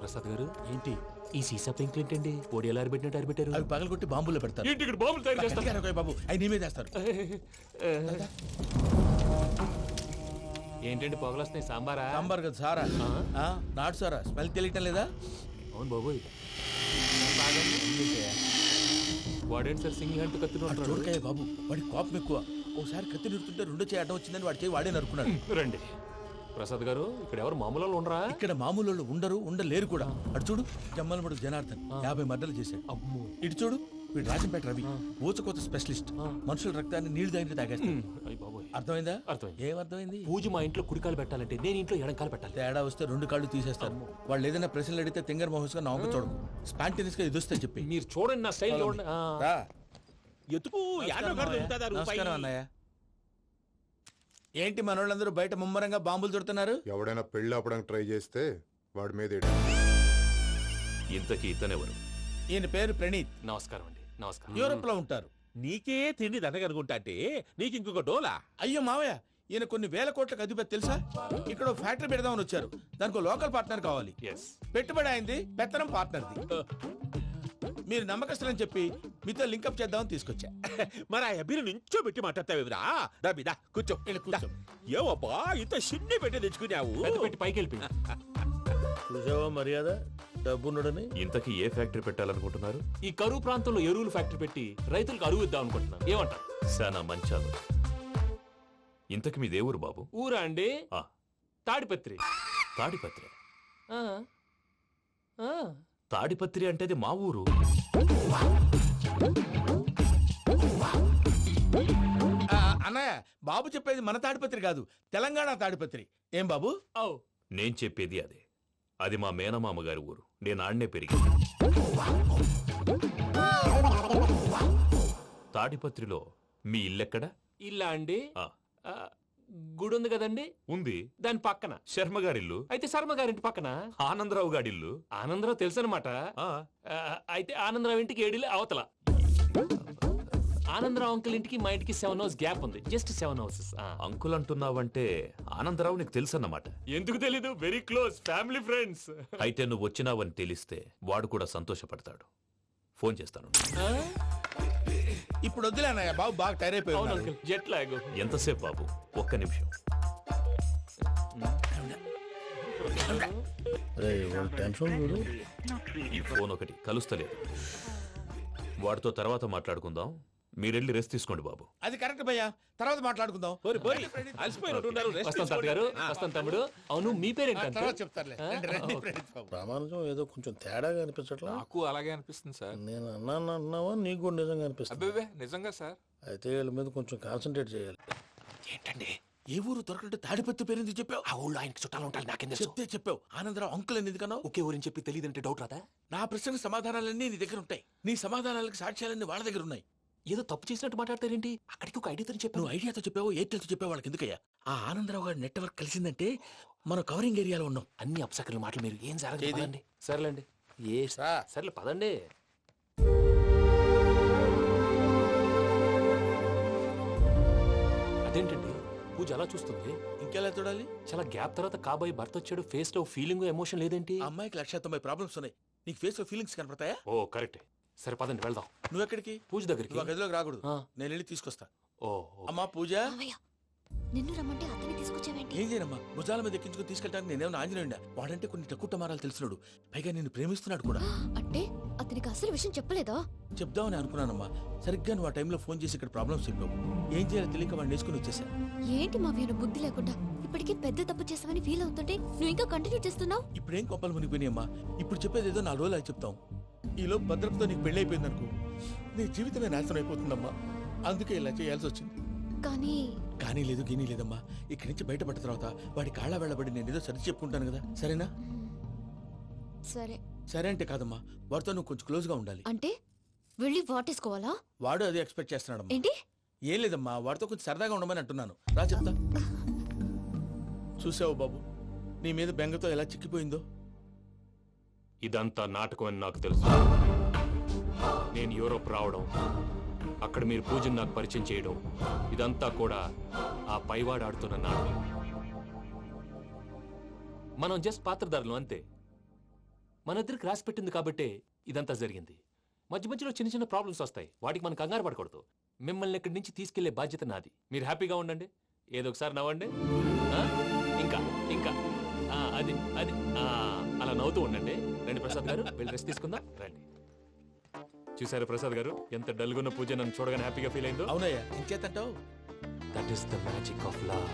ప్రసాద్ గారు ఏంటి ఈ సీసా పెంకులు ఏంటండి ఓడి ఎలా అరబెట్టినట్టు అరబెట్టారు? అవి పగలగొట్టి బాంబులో పెడతారు. ఏంటి ఇక్కడ బాంబులు తయారు చేస్తారు? గట్టిగా అరవై బాబు, అవి నీ మీద వేస్తారు. ఏంటండి పొగలొస్తున్నాయి? సాంబారా? సాంబార్ కదా సారా, నాటు సారా. స్మెల్ తెలియటం లేదా? అవును బాబోయ్. వాడేంటి సార్ సింగిల్ హ్యాండ్ కత్తి చూడకాయ బాబు, వాడి కోపం ఎక్కువ. ఓసారి కత్తి నిరుతుంటే రెండో చేయడం వచ్చిందని వాడి చేయి వాడే నరుకున్నాడు. రండి ప్రసాద్ గారు, ఇక్కడ ఎవరు మామూలు వాళ్ళు ఉండరా? ఇక్కడ మామూలు వాళ్ళు ఉండలేరు కూడా. అటు చూడు, జమ్మలమడు జనార్దన్ 50 మర్డర్లు చేశాడు. అమ్మో. ఇటు చూడు, వీడు రాజంపేట రవి ఊచకోత స్పెషలిస్ట్. మనుషుల రక్తాన్ని నీళ్లు తాగితే తాగేస్తాడు. అర్థమైందా? అర్థమైంది. ఏమర్థమైంది? పూజ మా ఇంట్లో కుడికాలు పెట్టాలంటే నేను ఇంట్లో ఎడంకాలు పెట్టాలి. తేడా వస్తే 2 కాళ్ళు తీసేస్తారు. వాళ్ళు ఏదైనా ప్రశ్నలు అడిగితే తింగర్ మహోస్ గా నవ్వు చూడకు. స్పాంటినియస్ గా ఎదుస్తా చెప్పి మీరు చూడండి నా స్టైల్. ఎతుకు నమస్కారం అన్నయ్య. ఏంటి మనోళ్ళందరూ బయట ముమ్మరంగా బాంబులు చుడుతున్నారు? ఎవడైనా పెళ్లి ఆపడానికి ట్రై చేస్తే వాడి మీద ఇంతకీ ఇతనెవరు? ఈయన పేరు ప్రణీత్. నమస్కారం అండి. నమస్కారం. యూరోప్ లో ఉంటారు. నీకే తిండి దండగనుకుంటా అంటే నీకు ఇంకొక డోలా? అయ్యో మావయ్య, ఈయన కొన్ని వేల కోట్లకు అధిపతి తెలుసా? ఇక్కడ ఫ్యాక్టరీ పెడదామని వచ్చారు. దానికి లోకల్ పార్ట్నర్ కావాలి. పెట్టుబడి అయింది, పెత్తనం పార్ట్నర్ది. మీరు నమ్మకస్తులని చెప్పి మీతో లింకప్ చేద్దామని తీసుకొచ్చా. మరి ఆ అబ్బిని నుంచో పెట్టి మాట్లాడతావురా? దాబిదా కూర్చో. కూర్చో. ఏవబ్బా ఇంత చిన్ని పెట్టి తెచ్చుకున్నావు? పెట్టి పైకి వెళ్ళి చూసావా మర్యాద, డబ్బున్నడని. ఇంతకీ ఏ ఫ్యాక్టరీ పెట్టాలనుకుంటున్నారు? ఈ కరువు ప్రాంతంలో ఎరువులు ఫ్యాక్టరీ పెట్టి రైతులకు అరువు ఇద్దాం అనుకుంటున్నాను. ఏమంటారు? శానా మంచాలు. ఇంతకి మీ దేవురు బాబు? ఊరా అండి? తాడిపత్రి. తాడిపత్రి? ఆ. ఆ. తాడిపత్రి అంటే అది మా ఊరు. అన్నయ్య, బాబు చెప్పేది మన తాడిపత్రి కాదు, తెలంగాణ తాడిపత్రి. ఏం బాబు? నేను చెప్పేది అదే. అది మా మేనమామ గారి ఊరు. నేను ఆడనే పెరిగింది. తాడిపత్రిలో మీ ఇల్లెక్కడ? ఇల్లా అండి? గుడి ఉంది కదండి? ఉంది. దాని పక్కన శర్మ గారిల్లు. అయితే శర్మ గారింటి పక్కన ఆనందరావు గారిల్లు. ఆనందరావు తెలుసు అనమాట. అయితే ఆనందరావు ఇంటికి 7 అవతల. ఆనందరావు అంకుల్ ఇంటికి మా ఇంటికి 7 హౌస్ గ్యాప్ ఉంది. Just 7 houses. అంకుల్ అంటున్నావంటే ఆనందరావు నీకు తెలుసు అన్నమాట. ఎందుకు తెలీదు? Very close family friends. అయితే నువ్వు వచ్చినావని తెలిస్తే వాడు కూడా సంతోషపడతాడు. ఫోన్ చేస్తాను. ఇప్పుడు వద్దులే అన్నయ్య, బాబు బాగా టైర్ అయిపోయి. Jet lag. ఎంతసేపు బాబు? ఒక్క నిమిషం. ఈ ఫోన్ ఒకటి కలుస్తలేదు. వాడితో తర్వాత మాట్లాడుకుందాం. మీరెళ్ళి రెస్ట్ తీసుకోండి బాబు. అది కరెక్ట్ భయ్యా, తర్వాత మాట్లాడుకుందాం. వస్తాను తమ్ముడు. అవును, మీ పేరేంటి? ప్రామాణికం ఏదో కొంచెం తేడాగా అనిపించట్లా? నాకు అలాగే అనిపిస్తుంది సార్. నేను అన్నావా నీకు కూడా నిజంగా అనిపిస్తుంది? అబ్బే నిజంగా సార్. అయితే వీళ్ళ మీద కొంచెం కాన్సన్ట్రేట్ చేయాలి. ఏంటండి ఏ ఊరు దొరకట్టు తాడిపత్రి పేరు ఎందుకు చెప్పావు? ఆ ఊళ్ళో ఆయనకి చుట్టాలు ఉంటారు. నాకేం చెప్తే చెప్పావు. ఆనందరావు అంకుల్ అని ఎందుకన్నావు? ఒకే ఊరిని చెప్పి తెలియదంటే డౌట్ రాదా? నా ప్రశ్నకు సమాధానాలన్నీ నీ దగ్గర ఉంటాయి. నీ సమాధానాలకు సాక్ష్యాలన్నీ వాళ్ళ దగ్గర ఉన్నాయి. ఏదో తప్పు చేసినట్టు మాట్లాడతారేంటి? అక్కడికి ఒక ఐడియాతో చెప్పావు. నువ్వు ఐడియాతో చెప్పావు, ఎయిర్టెల్తో చెప్పావు, వాళ్ళకి ఎందుకయ్యా? ఆ ఆనందరావు గారి నెట్వర్క్ కలిసిందంటే మనం కవరింగ్ ఏరియాలో ఉన్నాం. అన్ని అప్సకర్ల మాటలు మీరు ఏం జరగదండి. సర్లేండి. సర్లే పదండి. అదేంటండి పూజ అలా చూస్తుంది? ఇంకెలా చూడాలి? చాలా గ్యాప్ తర్వాత కాబోయే భర్త వచ్చాడు. ఫేస్ లో ఫీలింగ్ ఎమోషన్ లేదేంటి? అమ్మాయికి 190 ప్రాబ్లమ్స్ ఉన్నాయి. నీకు ఫేస్ లో ఫీలింగ్స్ కనపడతాయా? ఓ కరెక్ట్. సరే పదండి వెళ్దాం. నువ్వు ఎక్కడికి? పూజ దగ్గరికి. నువ్వు గదిలోకి రాకూడదు, నేను వెళ్ళి తీసుకొస్తా. ఓ అమ్మా పూజ, నిన్ను రమ్మంటే అతన్ని తీసుకొచ్చావేంటి? ఏం చేయనమ్మా, భుజాల మీద ఎక్కించుకుని తీసుకెళ్ళడానికి నేనేమన్నా ఆంజనేయుడా? వాడంటే కొన్ని తక్కువ తెలిసినాడు, పైగా నిన్ను ప్రేమిస్తున్నాడు కూడా. అంటే అతనికి అసలు విషయం చెప్పలేదా? చెప్దామని అనుకున్నానమ్మా. సరిగ్గా నువ్వు ఆ టైంలో ఫోన్ చేసి ఇక్కడ ప్రాబ్లమ్స్ చెప్పావు. ఏం చేయాలో తెలియక వాడిని వేసుకుని వచ్చేసా. ఏంటి మా వీరు బుద్ధి లేకుండా ఇప్పటికే పెద్ద తప్పు చేసావని ఫీల్ అవుతుంటే నువ్వు ఇంకా కంటిన్యూ చేస్తున్నావు? ఇప్పుడేం కొప్పలు మునిగిపోయినాయమ్మా. ఇప్పుడు చెప్పేది ఏదో 4 రోజులు చెప్తాం. ఈలో భద్రతతో నీకు పెళ్లి అయిపోయింది అనుకో, నీ జీవితమే నాశనం అయిపోతుందమ్మా. అందుకే ఇలా చేయాల్సి వచ్చింది. కానీ లేదు గీనీ లేదమ్మా. ఇక్కడి నుంచి బయటపడ్డ తర్వాత వాడి కాళ్ళ వెళ్ళబడి నేను ఏదో సరి చెప్పుకుంటాను కదా, సరేనా? సరే అంటే కాదమ్మా, వాడితో నువ్వు కొంచెం క్లోజ్ గా ఉండాలి. అంటే వెళ్ళి వాటేసుకోవాలా? వాడు అదే ఎక్స్పెక్ట్ చేస్తున్నాడమ్మా. ఏంటి? ఏం లేదమ్మా, వాడితో కొంచెం సరదాగా ఉండమని అంటున్నాను. రా చెప్తా. చూసావు బాబు, నీ మీద బెంగతో ఎలా చిక్కిపోయిందో. ఇదంతా నాటకం అని నాకు తెలుసు. నేను యూరోప్ రావడం, అక్కడ మీరు పూజను నాకు పరిచయం చేయడం, ఇదంతా కూడా ఆ పైవాడు ఆడుతున్న నాటకం. మనం జస్ట్ పాత్రధారులు అంతే. మన ఇద్దరికి రాసి పెట్టింది కాబట్టే ఇదంతా జరిగింది. మధ్య మధ్యలో చిన్న చిన్న ప్రాబ్లమ్స్ వస్తాయి, వాటికి మనం కంగారు పడకూడదు. మిమ్మల్ని ఇక్కడి నుంచి తీసుకెళ్లే బాధ్యత నాది. మీరు హ్యాపీగా ఉండండి, ఏదో ఒకసారి నవ్వండి. ఆ? ఇంకా ఇంకా అది అది అలా నవ్వుతూ ఉండండి. రండి ప్రసాద్ గారు, వెళ్ళి రెస్ట్ తీసుకుందాం రండి. చూసారు ప్రసాద్ గారు, ఎంత డల్గున్న పూజ నన్ను చూడగానే హ్యాపీగా ఫీల్ అయిందో. అవునయ్యా, ఇంకేతంటావు? That is the magic of love.